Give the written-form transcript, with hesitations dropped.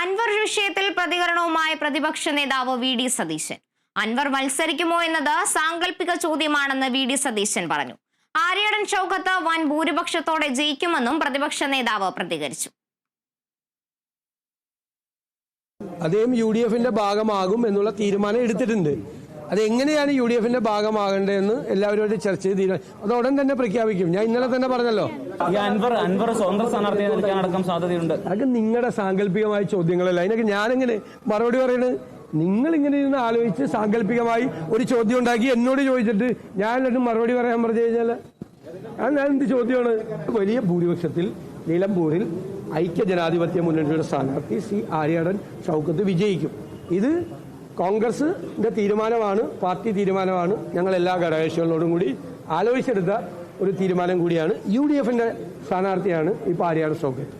അൻവർ വിഷയത്തിൽ പ്രതികരണവുമായി പ്രതിപക്ഷ നേതാവ് വി.ഡി. സതീശൻ. അൻവർ മത്സരിക്കുമോ എന്നത് സാങ്കല്പിക ചോദ്യമാണെന്ന് വി.ഡി. സതീശൻ പറഞ്ഞു. ആര്യാടൻ ഷൗക്കത്ത് വൻ ഭൂരിപക്ഷത്തോടെ ജയിക്കുമെന്നും പ്രതിപക്ഷ നേതാവ് പ്രതികരിച്ചു. അദ്ദേഹം UDFന്റെ ഭാഗമാകും എന്നുള്ള തീരുമാനം എടുത്തിട്ടുണ്ട്. അതെങ്ങനെയാണ് UDFന്റെ ഭാഗമാകേണ്ടതെന്ന് എല്ലാവരുമായിട്ട് ചർച്ച ചെയ്ത് അത് ഉടൻ തന്നെ പ്രഖ്യാപിക്കും. ഞാൻ ഇന്നലെ തന്നെ പറഞ്ഞല്ലോ, അൻവർ സ്വന്തം സ്ഥാനാർത്ഥിയെ നിൽക്കാനടക്കം സാധ്യതയുണ്ട്. അതൊക്കെ നിങ്ങളുടെ സാങ്കല്പികമായ ചോദ്യങ്ങളല്ല. അതിനൊക്കെ ഞാനെങ്ങനെ മറുപടി പറയുന്നത്? നിങ്ങൾ ഇങ്ങനെ ഇരുന്ന് ആലോചിച്ച് സാങ്കല്പികമായി ഒരു ചോദ്യം ഉണ്ടാക്കി എന്നോട് ചോദിച്ചിട്ട് ഞാൻ എന്നിട്ട് മറുപടി പറയാൻ പറഞ്ഞു കഴിഞ്ഞാൽ ഞാൻ എന്ത് ചോദ്യമാണ്? വലിയ ഭൂരിപക്ഷത്തിൽ നിലമ്പൂരിൽ ഐക്യജനാധിപത്യ മുന്നണിയുടെ സ്ഥാനാർത്ഥി ആര്യാടൻ ഷൗക്കത്ത് വിജയിക്കും. ഇത് കോൺഗ്രസിന്റെ തീരുമാനമാണ്, പാർട്ടി തീരുമാനമാണ്. ഞങ്ങൾ എല്ലാ ഘടകകക്ഷികളോടും കൂടി ആലോചിച്ചെടുത്ത ഒരു തീരുമാനം കൂടിയാണ്. UDFന്റെ സ്ഥാനാർത്ഥിയാണ് ഇപ്പോൾ ആര്യാടൻ ഷൗക്കത്ത്.